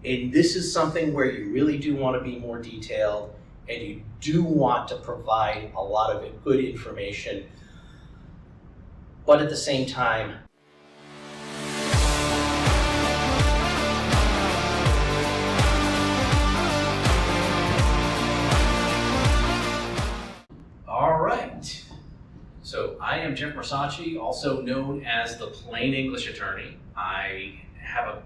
And this is something where you really do want to be more detailed, and you do want to provide a lot of good information, but at the same time, all right. So I am Jeff Versace, also known as the Plain English Attorney. I have a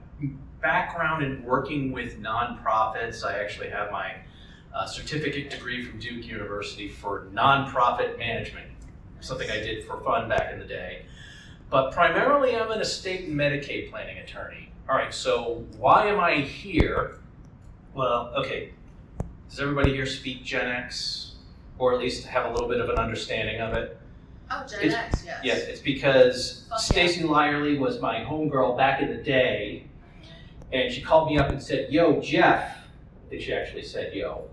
background in working with nonprofits. I actually have my certificate degree from Duke University for nonprofit management, something I did for fun back in the day. But primarily I'm an estate and Medicaid planning attorney. All right, so why am I here? Well, okay, does everybody here speak Gen X, or at least have a little bit of an understanding of it? Oh, Gen X, yes. Yeah, it's because Fuck Stacy Lyerly was my homegirl back in the day, and she called me up and said, "Yo, Jeff," I think she actually said, "Yo,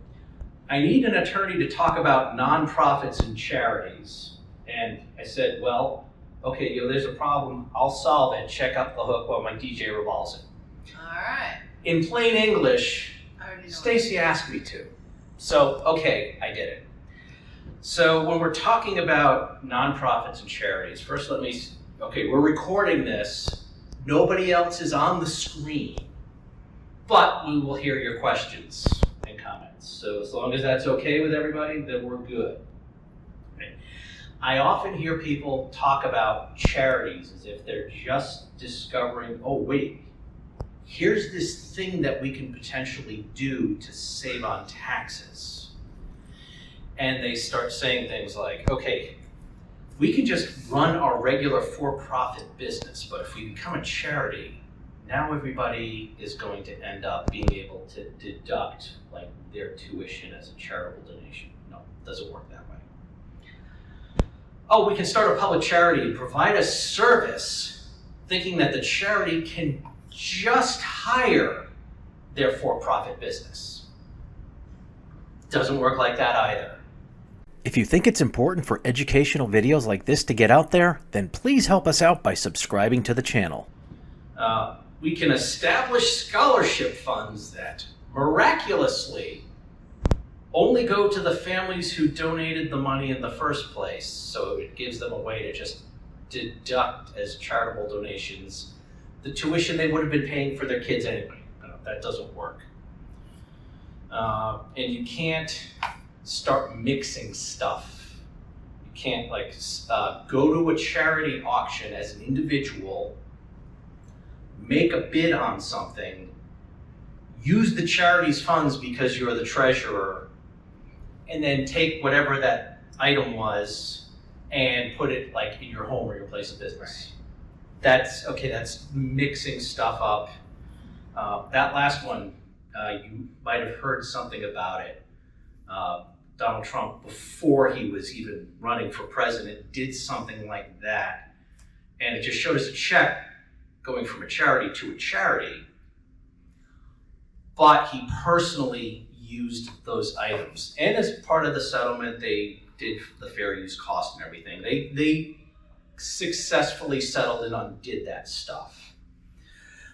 I need an attorney to talk about nonprofits and charities." And I said, "Well, okay, yo, there's a problem. I'll solve it. Check up the hook while my DJ revolves it." All right. In plain English, I already know. Stacy asked me to. So, okay, I did it. So when we're talking about nonprofits and charities, first okay, we're recording this. Nobody else is on the screen, but we will hear your questions and comments. So as long as that's okay with everybody, then we're good. Okay. I often hear people talk about charities as if they're just discovering, oh wait, here's this thing that we can potentially do to save on taxes. And they start saying things like, okay, we can just run our regular for-profit business, but if we become a charity, now everybody is going to end up being able to deduct like their tuition as a charitable donation. No, it doesn't work that way. Oh, we can start a public charity and provide a service thinking that the charity can just hire their for-profit business. Doesn't work like that either. If you think it's important for educational videos like this to get out there, then please help us out by subscribing to the channel. We can establish scholarship funds that miraculously only go to the families who donated the money in the first place, so it gives them a way to just deduct as charitable donations the tuition they would have been paying for their kids anyway. No, that doesn't work. And you can't start mixing stuff. You can't go to a charity auction as an individual, make a bid on something, use the charity's funds because you're the treasurer, and then take whatever that item was and put it like in your home or your place of business. Right. That's mixing stuff up. That last one, you might have heard something about it. Donald Trump, before he was even running for president, did something like that. And it just showed us a check going from a charity to a charity. But he personally used those items. And as part of the settlement, they did the fair use cost and everything. They successfully settled and undid that stuff.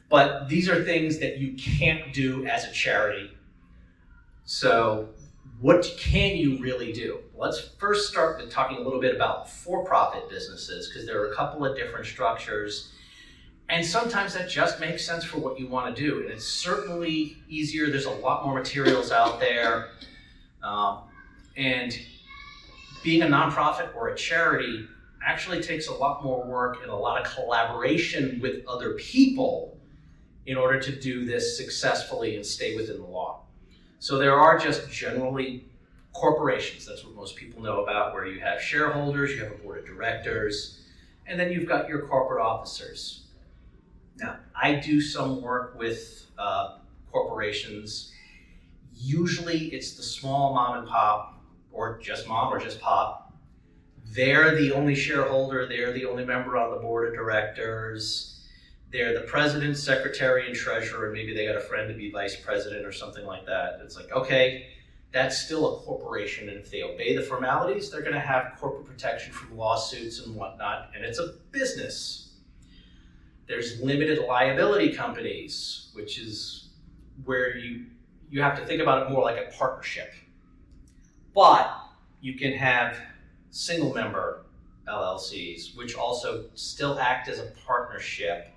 But these are things that you can't do as a charity. So what can you really do? Let's first start with talking a little bit about for-profit businesses, because there are a couple of different structures, and sometimes that just makes sense for what you want to do. And it's certainly easier. There's a lot more materials out there. And being a nonprofit or a charity actually takes a lot more work and a lot of collaboration with other people in order to do this successfully and stay within the law. So there are just generally corporations, that's what most people know about, where you have shareholders, you have a board of directors, and then you've got your corporate officers. Now, I do some work with corporations. Usually it's the small mom and pop, or just mom or just pop. They're the only shareholder, they're the only member on the board of directors. They're the president, secretary, and treasurer, and maybe they got a friend to be vice president or something like that. It's like, okay, that's still a corporation, and if they obey the formalities, they're gonna have corporate protection from lawsuits and whatnot, and it's a business. There's limited liability companies, which is where you have to think about it more like a partnership. But you can have single member LLCs, which also still act as a partnership.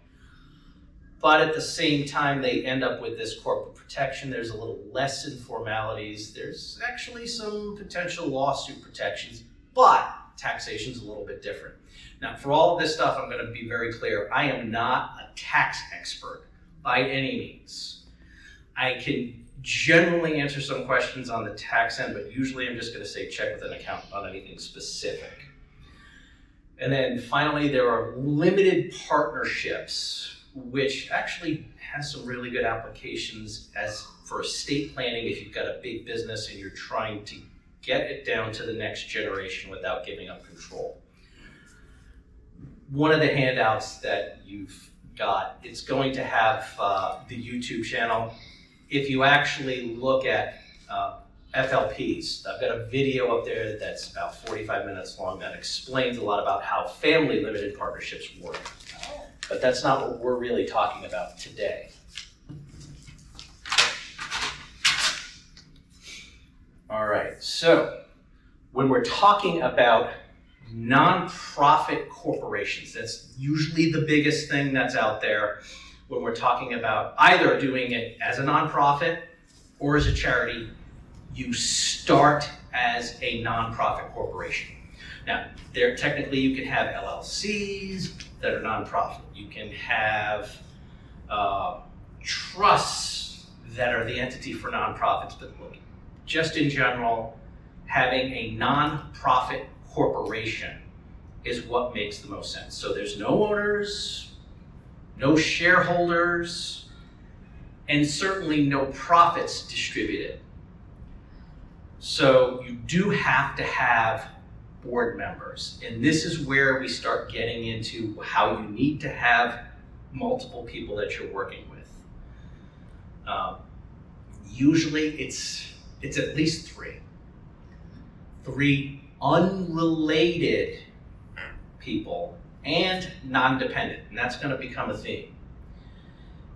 But at the same time, they end up with this corporate protection. There's a little less informalities. There's actually some potential lawsuit protections, but taxation's a little bit different. Now, for all of this stuff, I'm going to be very clear. I am not a tax expert by any means. I can generally answer some questions on the tax end, but usually I'm just going to say check with an accountant on anything specific. And then finally, there are limited partnerships, which actually has some really good applications as for estate planning if you've got a big business and you're trying to get it down to the next generation without giving up control. One of the handouts that you've got, it's going to have the YouTube channel. If you actually look at FLPs, I've got a video up there that's about 45 minutes long that explains a lot about how family limited partnerships work. But that's not what we're really talking about today. All right, so when we're talking about nonprofit corporations, that's usually the biggest thing that's out there when we're talking about either doing it as a nonprofit or as a charity. You start as a nonprofit corporation. Now, there technically you can have LLCs that are nonprofit. You can have trusts that are the entity for nonprofits. But look, just in general, having a nonprofit corporation is what makes the most sense. So there's no owners, no shareholders, and certainly no profits distributed. So you do have to have board members. And this is where we start getting into how you need to have multiple people that you're working with. Usually it's at least three unrelated people and non-dependent, and that's going to become a theme.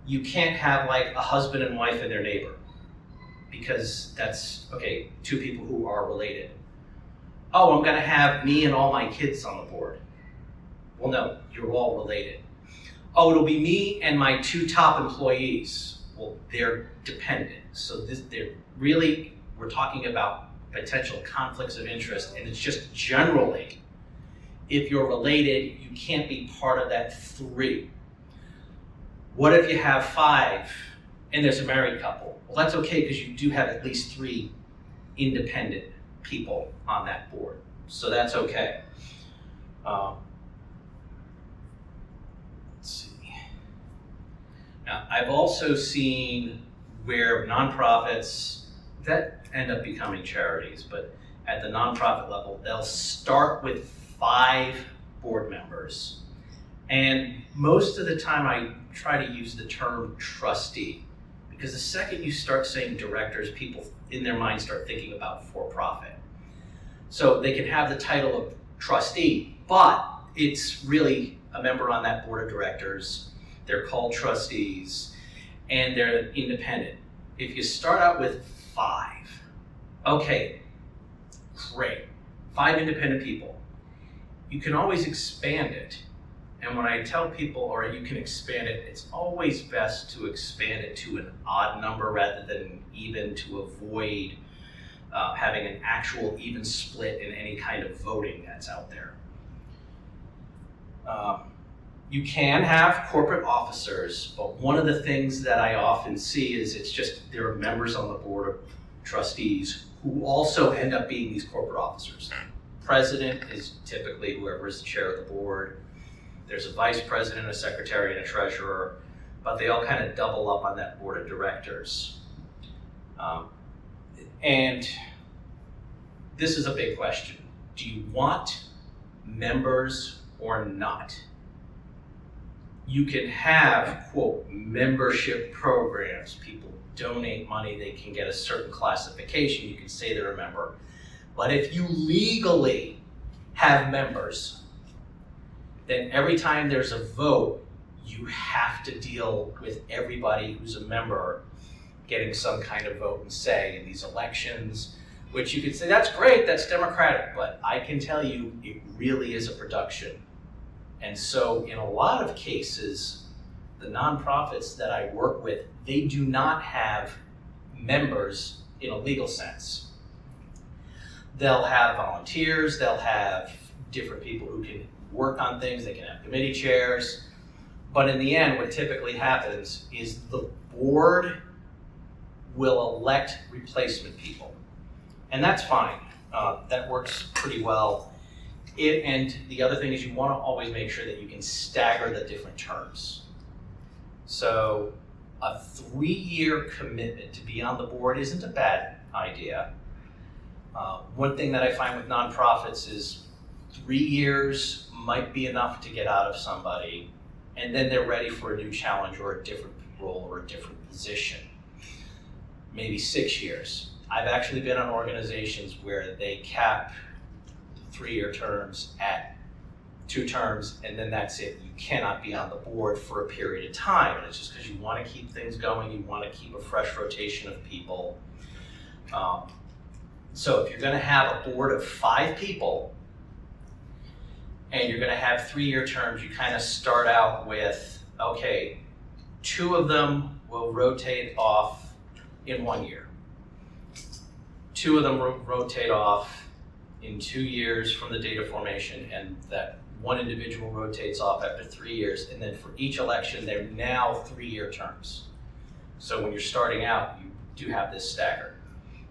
You can't have like a husband and wife and their neighbor, because that's, okay, two people who are related. Oh, I'm going to have me and all my kids on the board. Well, no, you're all related. Oh, it'll be me and my two top employees. Well, they're dependent. So we're talking about potential conflicts of interest, and it's just generally, if you're related, you can't be part of that three. What if you have 5 and there's a married couple? Well, that's okay, because you do have at least 3 independent people on that board. So that's okay. Let's see. Now, I've also seen where nonprofits that end up becoming charities, but at the nonprofit level, they'll start with 5 board members. And most of the time I try to use the term trustee, because the second you start saying directors, people in their mind start thinking about for-profit. So they can have the title of trustee, but it's really a member on that board of directors. They're called trustees, and they're independent. If you start out with 5, okay, great, 5 independent people. You can always expand it. And when I tell people, or you can expand it, it's always best to expand it to an odd number rather than even, to avoid having an actual even split in any kind of voting that's out there. You can have corporate officers, but one of the things that I often see is it's just there are members on the board of trustees who also end up being these corporate officers. President is typically whoever is the chair of the board. There's a vice president, a secretary, and a treasurer, but they all kind of double up on that board of directors. And this is a big question. Do you want members or not? You can have, quote, membership programs. People donate money, they can get a certain classification, you can say they're a member. But if you legally have members, then every time there's a vote, you have to deal with everybody who's a member, getting some kind of vote and say in these elections, which you could say, that's great, that's democratic, but I can tell you it really is a production. And so in a lot of cases, the nonprofits that I work with, they do not have members in a legal sense. They'll have volunteers, they'll have different people who can work on things, they can have committee chairs, but in the end, what typically happens is the board will elect replacement people. And that's fine, that works pretty well. And the other thing is you want to always make sure that you can stagger the different terms. So a 3-year commitment to be on the board isn't a bad idea. One thing that I find with nonprofits is 3 years might be enough to get out of somebody, and then they're ready for a new challenge or a different role or a different position. Maybe 6 years. I've actually been on organizations where they cap 3-year terms at 2 terms, and then that's it. You cannot be on the board for a period of time. And it's just because you want to keep things going, you want to keep a fresh rotation of people. So if you're going to have a board of 5 people, and you're going to have 3-year terms, you kind of start out with, okay, 2 of them will rotate off in 1 year. 2 of them rotate off in 2 years from the date of formation, and that one individual rotates off after 3 years, and then for each election, they're now 3-year terms. So when you're starting out, you do have this stagger.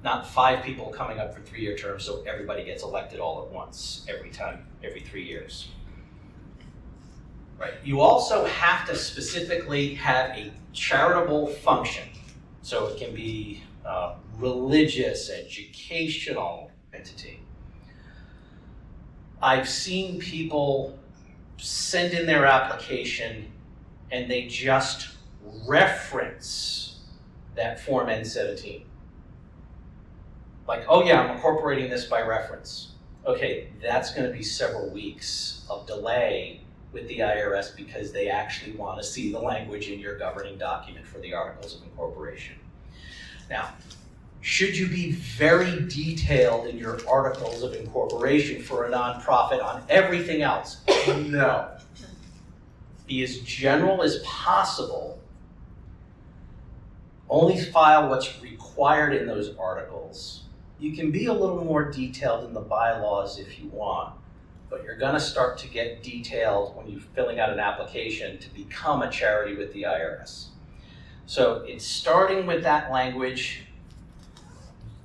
Not 5 people coming up for 3-year terms, so everybody gets elected all at once, every 3 years. Right. You also have to specifically have a charitable function. So it can be religious, educational entity. I've seen people send in their application and they just reference that Form N-17. Like, oh yeah, I'm incorporating this by reference. Okay, that's going to be several weeks of delay with the IRS because they actually want to see the language in your governing document for the Articles of Incorporation. Now, should you be very detailed in your Articles of Incorporation for a nonprofit on everything else? No. Be as general as possible. Only file what's required in those articles. You can be a little more detailed in the bylaws if you want, but you're going to start to get detailed when you're filling out an application to become a charity with the IRS. So it's starting with that language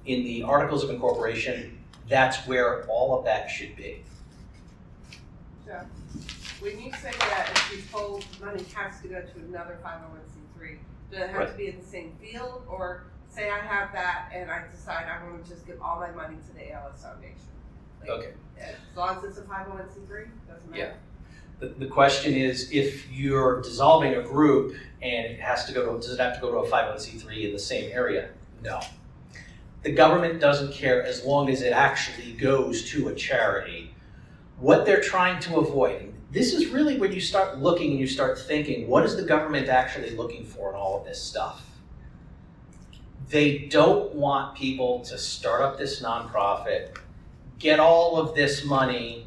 in the Articles of Incorporation. That's where all of that should be. So, when you say that if you're told money has to go to another 501c3, does it have to be in the same field, or say I have that and I decide I want to just give all my money to the ALS Foundation? Like, Okay. As long as it's a 501c3, doesn't matter? Yeah. The question is, if you're dissolving a group and it has to go to, does it have to go to a 501c3 in the same area? No. The government doesn't care as long as it actually goes to a charity. What they're trying to avoid, and this is really when you start looking and you start thinking, what is the government actually looking for in all of this stuff? They don't want people to start up this nonprofit, get all of this money,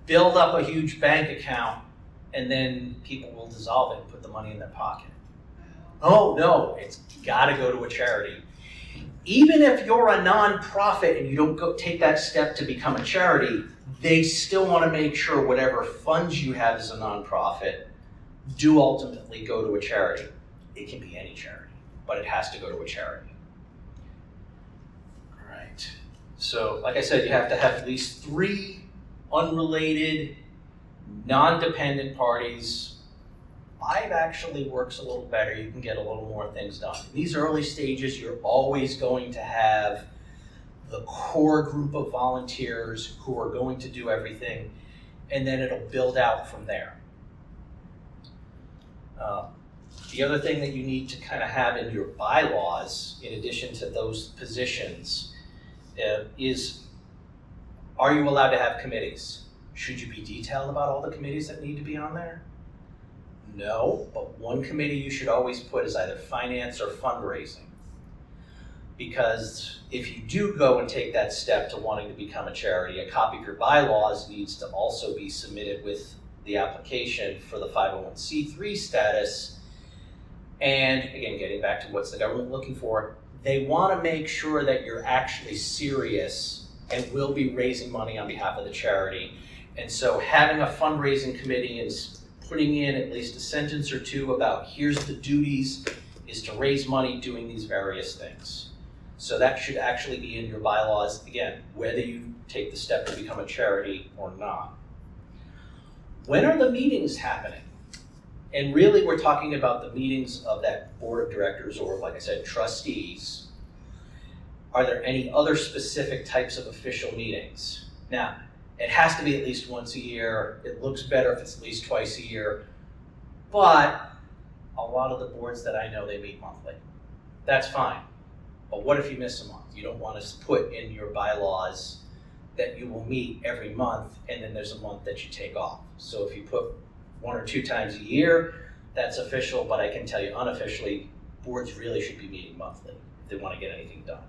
build up a huge bank account, and then people will dissolve it and put the money in their pocket. Oh no, it's gotta go to a charity. Even if you're a nonprofit and you don't take that step to become a charity, they still want to make sure whatever funds you have as a nonprofit do ultimately go to a charity. It can be any charity, but it has to go to a charity. All right. So, like I said, you have to have at least 3 unrelated, non-dependent parties. 5 actually works a little better. You can get a little more things done. In these early stages, you're always going to have the core group of volunteers who are going to do everything, and then it'll build out from there. The other thing that you need to kind of have in your bylaws, in addition to those positions, is, are you allowed to have committees? Should you be detailed about all the committees that need to be on there? No, but one committee you should always put is either finance or fundraising. Because if you do go and take that step to wanting to become a charity, a copy of your bylaws needs to also be submitted with the application for the 501c3 status. And again, getting back to what's the government looking for, they want to make sure that you're actually serious and will be raising money on behalf of the charity. And so having a fundraising committee and putting in at least a sentence or two about here's the duties is to raise money doing these various things. So that should actually be in your bylaws, again, whether you take the step to become a charity or not. When are the meetings happening? And really we're talking about the meetings of that board of directors or, like I said, trustees. Are there any other specific types of official meetings? Now, it has to be at least once a year. It looks better if it's at least twice a year. But a lot of the boards that I know, they meet monthly. That's fine. But what if you miss a month? You don't want to put in your bylaws that you will meet every month and then there's a month that you take off. So if you put 1 or 2 times a year, that's official, but I can tell you unofficially, boards really should be meeting monthly if they want to get anything done.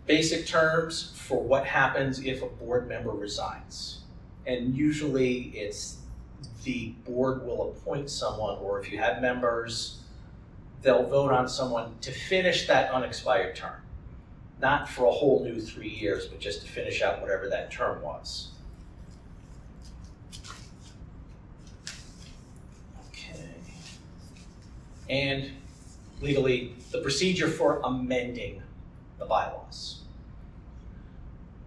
Basic terms for what happens if a board member resigns. And usually it's the board will appoint someone, or if you have members, they'll vote on someone to finish that unexpired term. Not for a whole new 3 years, but just to finish out whatever that term was. Okay. And legally, the procedure for amending the bylaws.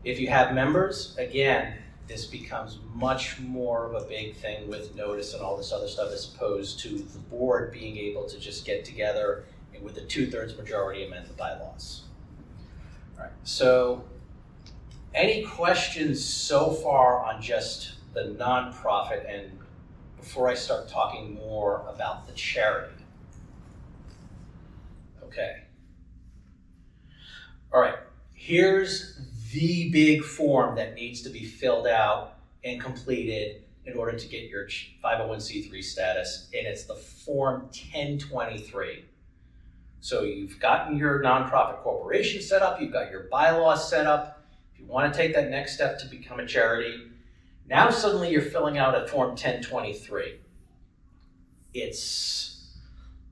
If you have members, again, this becomes much more of a big thing with notice and all this other stuff as opposed to the board being able to just get together and with a 2/3 majority amend the bylaws. All right, so any questions so far on just the nonprofit and before I start talking more about the charity? Okay. All right, here's the big form that needs to be filled out and completed in order to get your 501c3 status, and it's the Form 1023. So you've gotten your nonprofit corporation set up, you've got your bylaws set up. If you want to take that next step to become a charity, now suddenly you're filling out a Form 1023. It's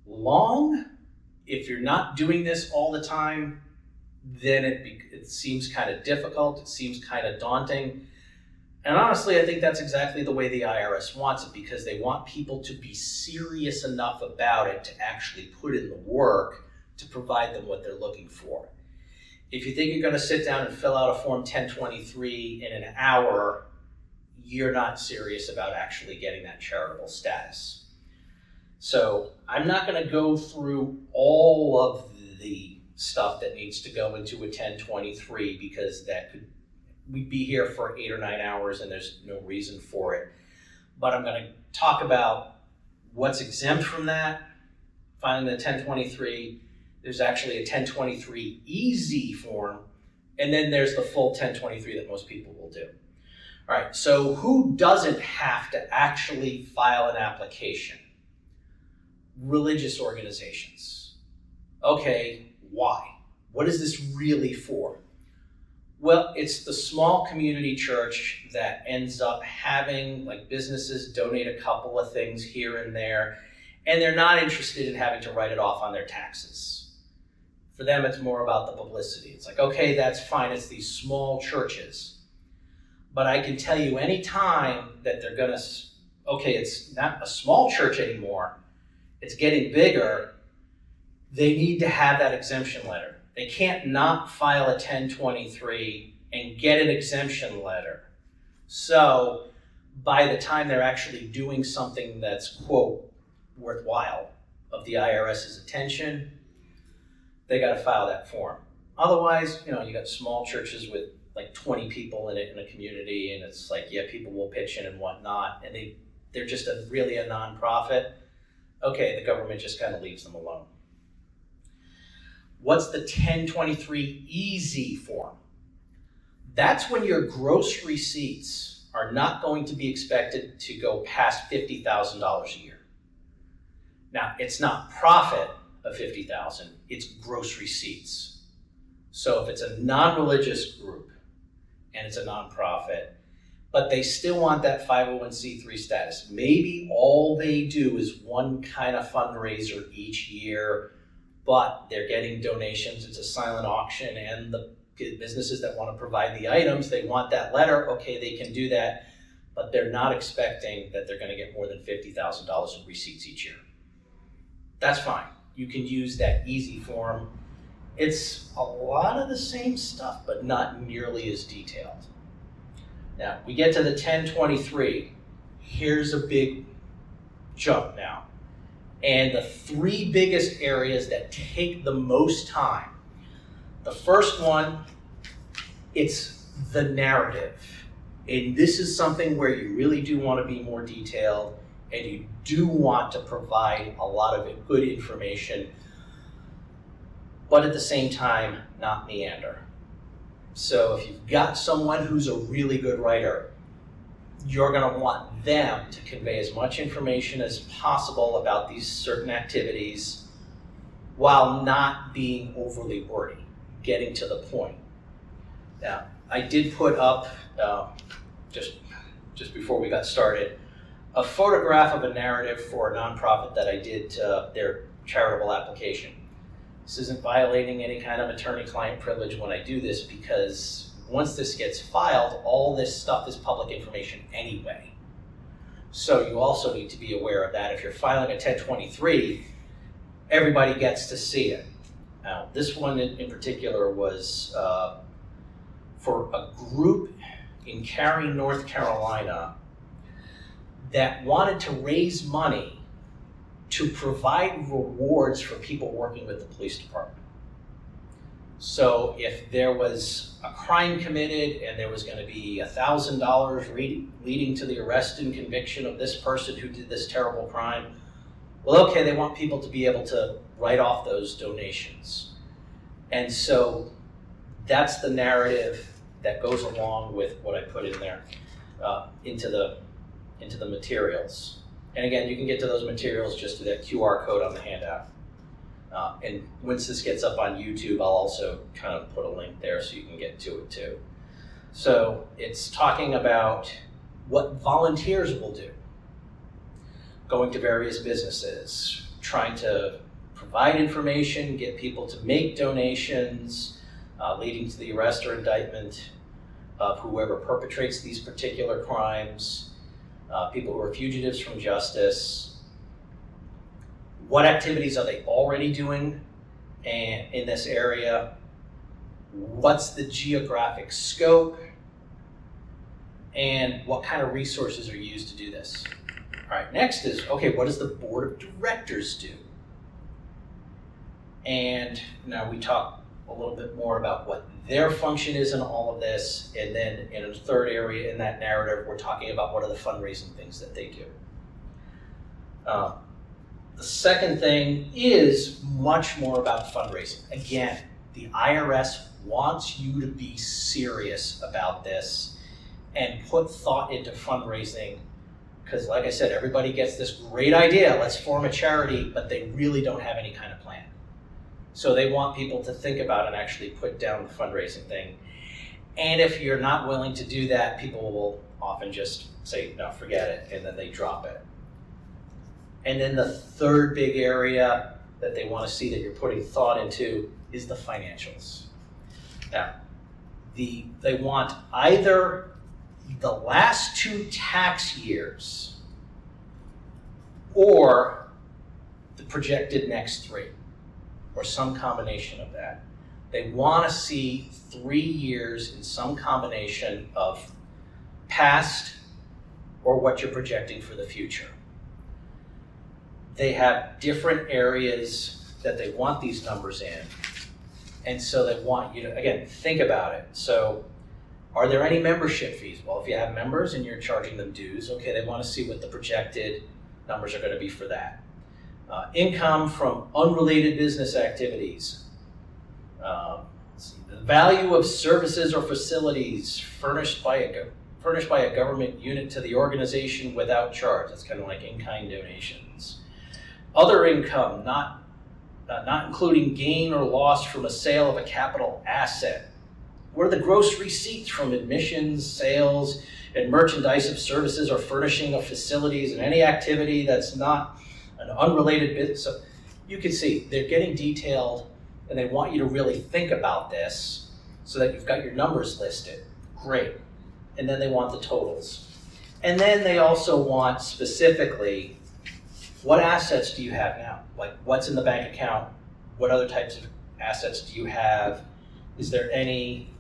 long. If you're not doing this all the time, then it seems kind of difficult, it seems kind of daunting. And honestly, I think that's exactly the way the IRS wants it, because they want people to be serious enough about it to actually put in the work to provide them what they're looking for. If you think you're going to sit down and fill out a Form 1023 in an hour, you're not serious about actually getting that charitable status. So I'm not going to go through all of the stuff that needs to go into a 1023 because we'd be here for 8 or 9 hours and there's no reason for it. But I'm going to talk about what's exempt from that, filing the 1023. There's actually a 1023 easy form, and then there's the full 1023 that most people will do. All right, so who doesn't have to actually file an application? Religious organizations. Okay, why? What is this really for? Well, it's the small community church that ends up having like businesses donate a couple of things here and there, and they're not interested in having to write it off on their taxes. For them, it's more about the publicity. It's like, okay, that's fine. It's these small churches. But I can tell you any time that they're gonna, okay, it's not a small church anymore, it's getting bigger, they need to have that exemption letter. They can't not file a 1023 and get an exemption letter. So by the time they're actually doing something that's, quote, worthwhile of the IRS's attention, they got to file that form. Otherwise, you got small churches with like 20 people in it in a community, and it's like, yeah, people will pitch in and whatnot, and they're just really a nonprofit. Okay, the government just kind of leaves them alone. What's the 1023 easy form? That's when your gross receipts are not going to be expected to go past $50,000 a year. Now, it's not profit of $50,000, it's gross receipts. So if it's a non-religious group and it's a nonprofit, but they still want that 501c3 status, maybe all they do is one kind of fundraiser each year, but they're getting donations, it's a silent auction, and the businesses that want to provide the items, they want that letter, okay, they can do that, but they're not expecting that they're going to get more than $50,000 in receipts each year. That's fine. You can use that easy form. It's a lot of the same stuff, but not nearly as detailed. Now, we get to the 1023. Here's a big jump now. And the three biggest areas that take the most time. The first one, it's the narrative. And this is something where you really do want to be more detailed, and you do want to provide a lot of good information, but at the same time, not meander. So if you've got someone who's a really good writer, you're going to want them to convey as much information as possible about these certain activities while not being overly wordy, getting to the point. Now, I did put up, just before we got started, a photograph of a narrative for a nonprofit that I did their charitable application. This isn't violating any kind of attorney-client privilege when I do this, because once this gets filed, all this stuff is public information anyway. So you also need to be aware of that. If you're filing a 1023, everybody gets to see it. Now, this one in particular was for a group in Cary, North Carolina, that wanted to raise money to provide rewards for people working with the police department. So if there was a crime committed and there was going to be $1,000 leading to the arrest and conviction of this person who did this terrible crime, well, okay, they want people to be able to write off those donations. And so that's the narrative that goes along with what I put in there into the materials. And again, you can get to those materials just through that QR code on the handout. And once this gets up on YouTube, I'll also kind of put a link there so you can get to it too. So it's talking about what volunteers will do. Going to various businesses, trying to provide information, get people to make donations, leading to the arrest or indictment of whoever perpetrates these particular crimes, people who are fugitives from justice. What activities are they already doing in this area? What's the geographic scope? And what kind of resources are used to do this? All right, next is, okay, what does the board of directors do? And now we talk a little bit more about what their function is in all of this, and then in a third area in that narrative, we're talking about what are the fundraising things that they do. The second thing is much more about fundraising. Again, the IRS wants you to be serious about this and put thought into fundraising, because like I said, everybody gets this great idea, let's form a charity, but they really don't have any kind of plan. So they want people to think about and actually put down the fundraising thing. And if you're not willing to do that, people will often just say, no, forget it, and then they drop it. And then the third big area that they want to see that you're putting thought into is the financials. Now, they want either the last 2 tax years or the projected next 3. Or some combination of that. They want to see 3 years in some combination of past or what you're projecting for the future. They have different areas that they want these numbers in. And so they want you to, again, think about it. So are there any membership fees? Well, if you have members and you're charging them dues, okay, they want to see what the projected numbers are going to be for that. Income from unrelated business activities. The value of services or facilities furnished by a furnished by a government unit to the organization without charge. That's kind of like in-kind donations. Other income, not including gain or loss from a sale of a capital asset. What are the gross receipts from admissions, sales, and merchandise of services or furnishing of facilities and any activity that's not an unrelated business? So you can see they're getting detailed, and they want you to really think about this so that you've got your numbers listed. Great. And then they want the totals. And then they also want specifically, what assets do you have now? Like, what's in the bank account? What other types of assets do you have? Is there any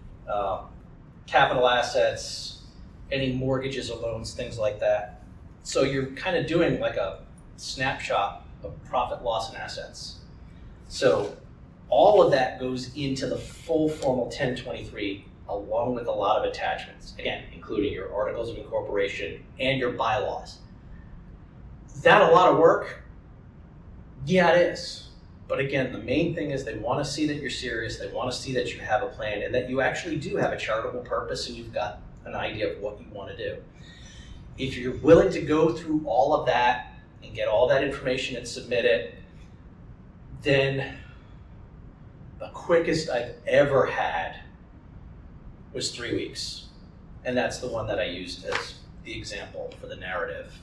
capital assets, any mortgages or loans, things like that? So you're kind of doing like a snapshot of profit, loss, and assets. So all of that goes into the full formal 1023 along with a lot of attachments, again, including your articles of incorporation and your bylaws. Is that a lot of work? Yeah, it is. But again, the main thing is they want to see that you're serious, they want to see that you have a plan, and that you actually do have a charitable purpose and you've got an idea of what you want to do. If you're willing to go through all of that and get all that information and submit it, then the quickest I've ever had was 3 weeks. And that's the one that I used as the example for the narrative.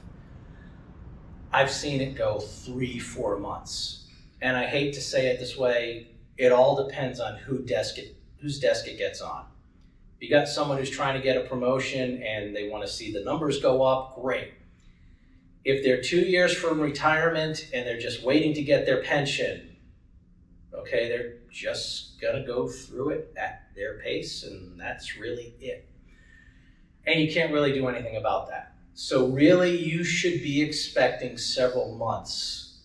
I've seen it go 3-4 months. And I hate to say it this way, it all depends on whose desk it gets on. If you got someone who's trying to get a promotion and they want to see the numbers go up, great. If they're 2 years from retirement and they're just waiting to get their pension, okay, they're just gonna go through it at their pace, and that's really it. And you can't really do anything about that. So really, you should be expecting several months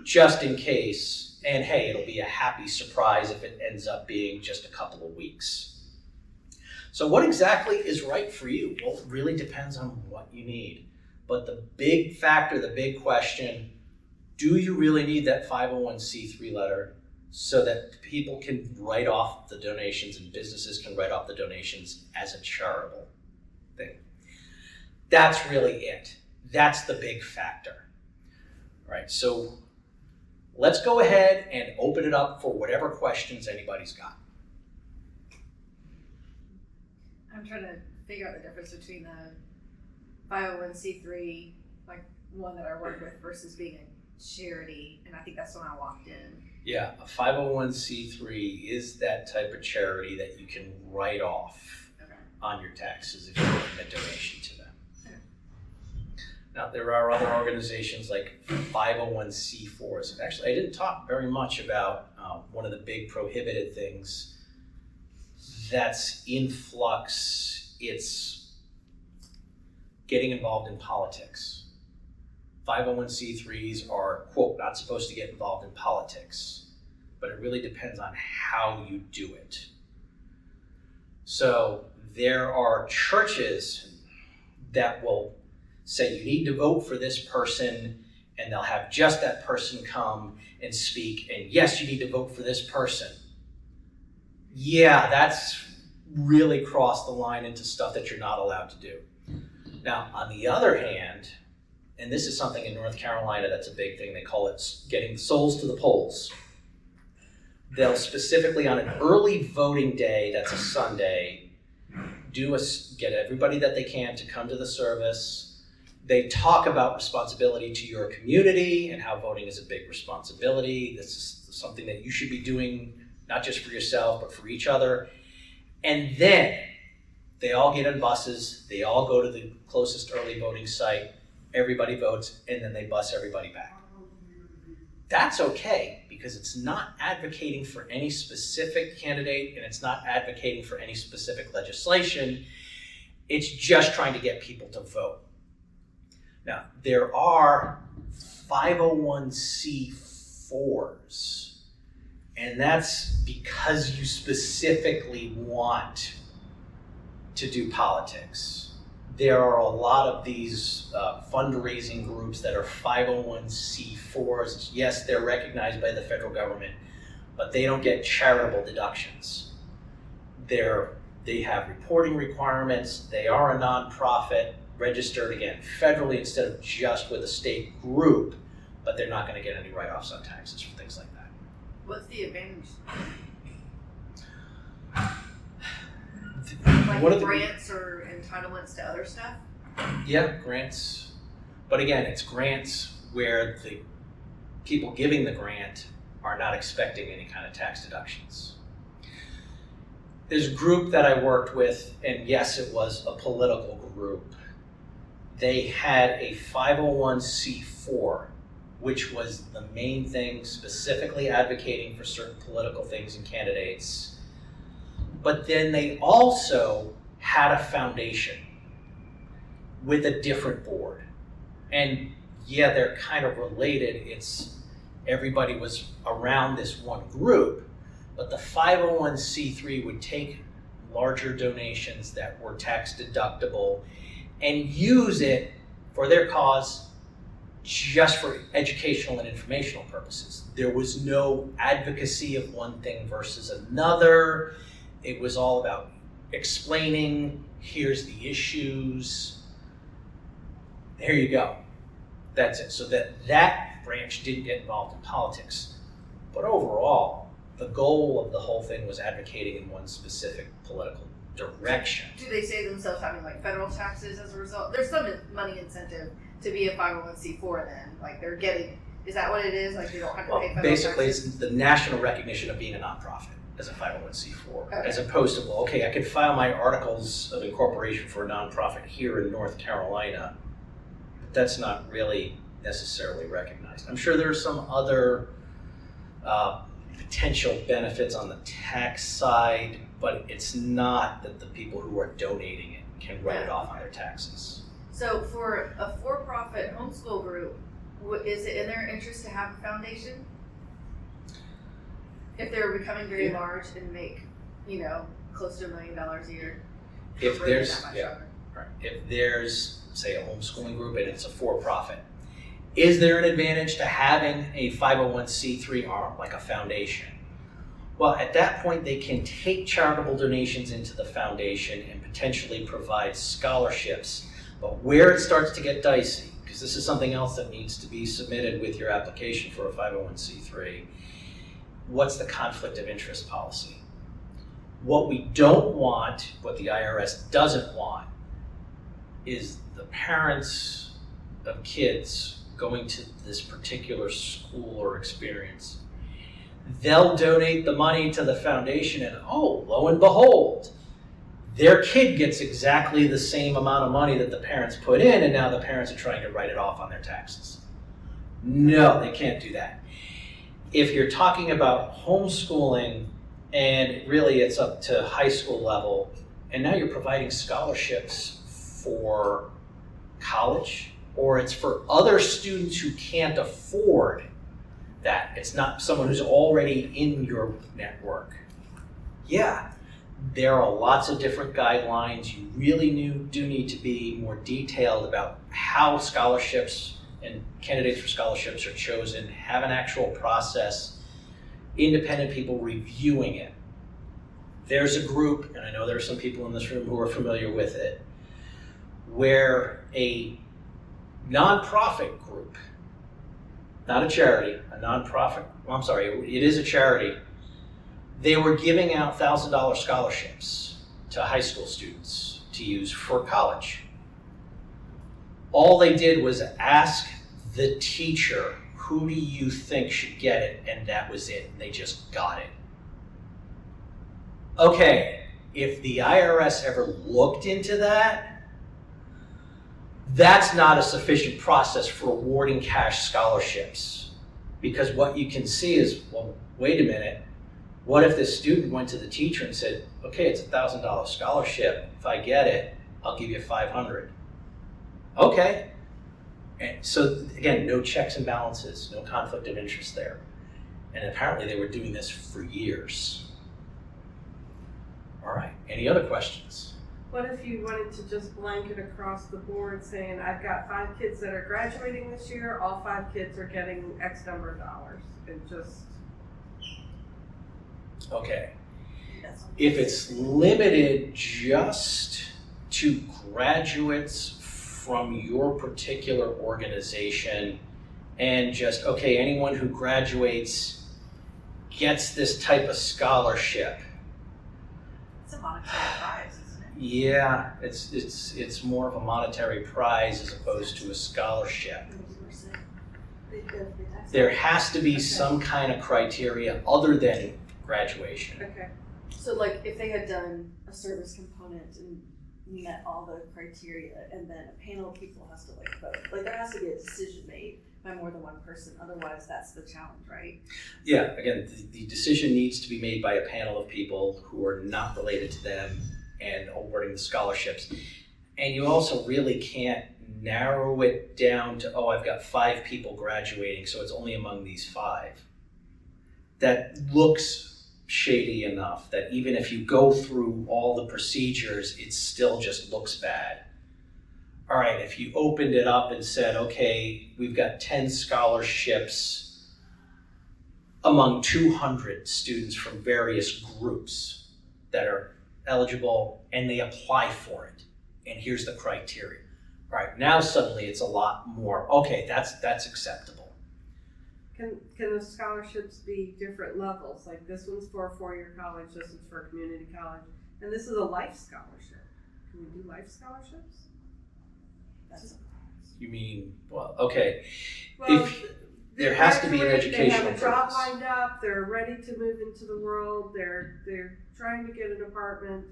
just in case, and hey, it'll be a happy surprise if it ends up being just a couple of weeks. So what exactly is right for you? Well, it really depends on what you need. But the big factor, the big question, do you really need that 501c3 letter so that people can write off the donations and businesses can write off the donations as a charitable thing? That's really it. That's the big factor. All right, so let's go ahead and open it up for whatever questions anybody's got. I'm trying to figure out the difference between the 501c3, like one that I work with, versus being a charity, and I think that's when I walked in. Yeah, a 501c3 is that type of charity that you can write off on your taxes if you're making a donation to them. Okay. Now, there are other organizations like 501c4s. Actually, I didn't talk very much about one of the big prohibited things that's in flux. It's getting involved in politics. 501c3s are, quote, not supposed to get involved in politics, but it really depends on how you do it. So there are churches that will say you need to vote for this person, and they'll have just that person come and speak, and yes, you need to vote for this person. Yeah, that's really crossed the line into stuff that you're not allowed to do. Now, on the other hand, and this is something in North Carolina that's a big thing, they call it getting souls to the polls. They'll specifically on an early voting day, that's a Sunday, get everybody that they can to come to the service. They talk about responsibility to your community and how voting is a big responsibility. This is something that you should be doing, not just for yourself, but for each other. And then they all get on buses, they all go to the closest early voting site, everybody votes, and then they bus everybody back. That's okay, because it's not advocating for any specific candidate and it's not advocating for any specific legislation. It's just trying to get people to vote. Now, there are 501c4s, and that's because you specifically want to do politics. There are a lot of these fundraising groups that are 501c4s. Yes, they're recognized by the federal government, but they don't get charitable deductions. They're They have reporting requirements. They are a nonprofit, registered again federally instead of just with a state group, but they're not going to get any write-offs on taxes for things like that. What's the advantage? What Like are the- grants or entitlements to other stuff? Yeah, grants. But again, it's grants where the people giving the grant are not expecting any kind of tax deductions. There's a group that I worked with, and yes, it was a political group. They had a 501c4, which was the main thing, specifically advocating for certain political things and candidates. But then they also had a foundation with a different board. And yeah, they're kind of related. It's everybody was around this one group, but the 501c3 would take larger donations that were tax deductible and use it for their cause just for educational and informational purposes. There was no advocacy of one thing versus another. It was all about explaining, here's the issues. There you go. That's it. So that branch didn't get involved in politics. But overall, the goal of the whole thing was advocating in one specific political direction. Do they save themselves having like federal taxes as a result? There's some money incentive to be a 501c4 then. Like they're getting, is that what it is? Like they don't have to pay federal Basically, taxes? it's the national recognition of being a nonprofit as a 501c4, Okay. as opposed to, well, okay, I could file my articles of incorporation for a nonprofit here in North Carolina, but that's not really necessarily recognized. I'm sure there are some other potential benefits on the tax side, but it's not that the people who are donating it can write it off on their taxes. So for a for-profit homeschool group, is it in their interest to have a foundation? If they're becoming very large and make, close to $1 million a year. If Really there's, that much yeah, longer. right. If there's, say, a homeschooling group and it's a for-profit, is there an advantage to having a 501c3 arm, like a foundation? Well, at that point, they can take charitable donations into the foundation and potentially provide scholarships. But where it starts to get dicey, because this is something else that needs to be submitted with your application for a 501c3, what's the conflict of interest policy? What we don't want, what the IRS doesn't want, is the parents of kids going to this particular school or experience. They'll donate the money to the foundation and lo and behold, their kid gets exactly the same amount of money that the parents put in, and now the parents are trying to write it off on their taxes. No, they can't do that. If you're talking about homeschooling, and really it's up to high school level, and now you're providing scholarships for college, or it's for other students who can't afford that. It's not someone who's already in your network. Yeah, there are lots of different guidelines. You really do need to be more detailed about how scholarships and candidates for scholarships are chosen, have an actual process, independent people reviewing it. There's a group, and I know there are some people in this room who are familiar with it, where a nonprofit group, not a charity, a nonprofit, it is a charity, they were giving out $1,000 scholarships to high school students to use for college. All they did was ask the teacher, who do you think should get it? And that was it. They just got it. Okay, if the IRS ever looked into that, that's not a sufficient process for awarding cash scholarships. Because what you can see is, well, wait a minute, what if this student went to the teacher and said, okay, it's a $1,000 scholarship. If I get it, I'll give you $500. Okay. And so again, no checks and balances, no conflict of interest there. And apparently they were doing this for years. All right, any other questions? What if you wanted to just blanket across the board saying, I've got 5 kids that are graduating this year, all 5 kids are getting X number of dollars, and just... Okay. that's what If it's limited just to graduates from your particular organization and just, okay, anyone who graduates gets this type of scholarship. it's a monetary prize, isn't it? Yeah, it's more of a monetary prize as opposed to a scholarship. There has to be some kind of criteria other than graduation. Okay. So like if they had done a service component and met all the criteria and then a panel of people has to like vote, like there has to be a decision made by more than one person, otherwise that's the challenge, right? Yeah, again, the decision needs to be made by a panel of people who are not related to them and awarding the scholarships. And you also really can't narrow it down to, oh, I've got 5 people graduating, so it's only among these 5. That looks shady enough that even if you go through all the procedures, it still just looks bad. All right, if you opened it up and said, okay, we've got 10 scholarships among 200 students from various groups that are eligible, and they apply for it, and here's the criteria. All right, now suddenly it's a lot more, okay, that's acceptable. Can the scholarships be different levels? Like this one's for a 4-year college, this one's for a community college, and this is a life scholarship. Can we do life scholarships? You mean, well, okay, Well, if there has to be an educational They have a job purpose. lined up, they're ready to move into the world, they're trying to get an apartment,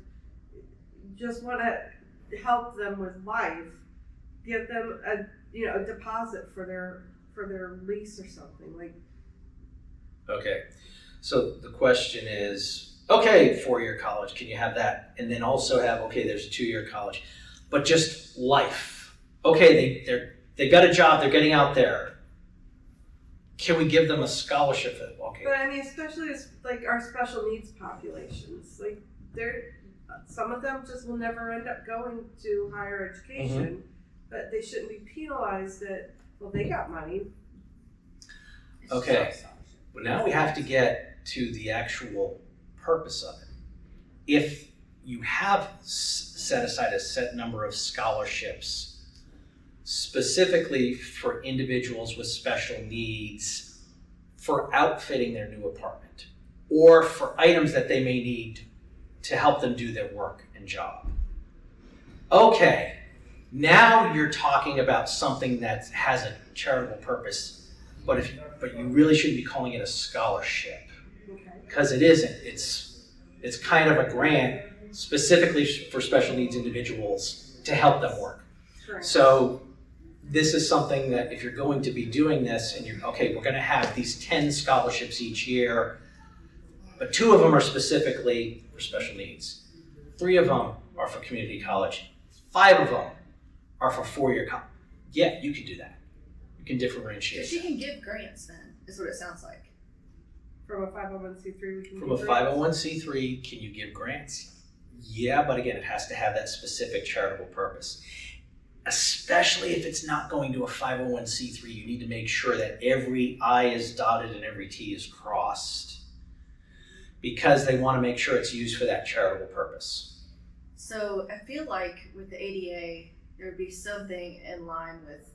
just want to help them with life, give them a deposit for their lease or something, like. Okay, so the question is, okay, 4-year college, can you have that? And then also have, okay, there's a 2-year college, but just life. Okay, they got a job, they're getting out there. Can we give them a scholarship for them? Okay. But I mean, especially as like our special needs populations, like some of them just will never end up going to higher education, but they shouldn't be penalized that, well, they got money. Okay, well now we have to get to the actual purpose of it. If you have set aside a set number of scholarships specifically for individuals with special needs for outfitting their new apartment or for items that they may need to help them do their work and job. Okay, now you're talking about something that has a charitable purpose, but you really shouldn't be calling it a scholarship Okay. because it isn't. It's kind of a grant specifically for special needs individuals to help them work. Correct. So this is something that if you're going to be doing this and you're, okay, we're gonna have these 10 scholarships each year, but 2 of them are specifically for special needs. 3 of them are for community college. 5 of them are for 4-year college. Yeah, you can do that. You can differentiate. She can give grants then, is what it sounds like. From a 501c3, we can From do a 501c3, can you give grants? Yeah, but again, it has to have that specific charitable purpose. Especially if it's not going to a 501c3, you need to make sure that every I is dotted and every T is crossed because they want to make sure it's used for that charitable purpose. So I feel like with the ADA, there would be something in line with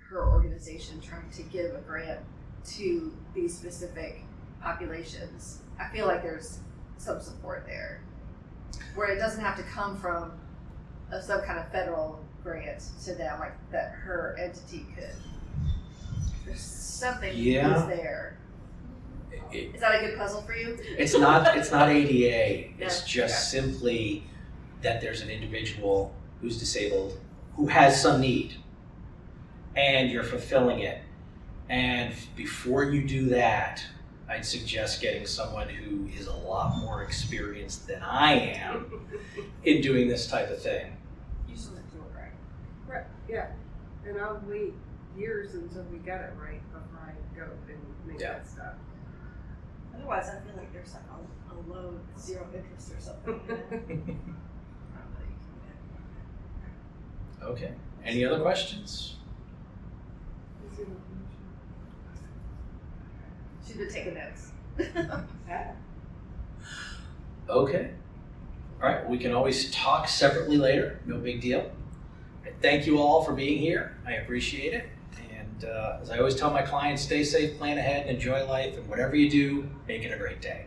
her organization trying to give a grant to these specific populations. I feel like there's some support there where it doesn't have to come from some kind of federal grant to them, like that her entity could. There's something Yeah. is there. Is that a good puzzle for you? It's not ADA, it's Yeah, just simply that there's an individual who's disabled who has some need and you're fulfilling it. And before you do that, I'd suggest getting someone who is a lot more experienced than I am in doing this type of thing. You should do it right. Right, yeah. And I'll wait years until we get it right before I go and make Yeah. that stuff. Otherwise, I feel like there's like a low 0 interest or something. You know? Okay, any other questions? She's been taking notes. Yeah. Okay. All right, we can always talk separately later, no big deal. Thank you all for being here. I appreciate it. And as I always tell my clients, stay safe, plan ahead, and enjoy life. And whatever you do, make it a great day.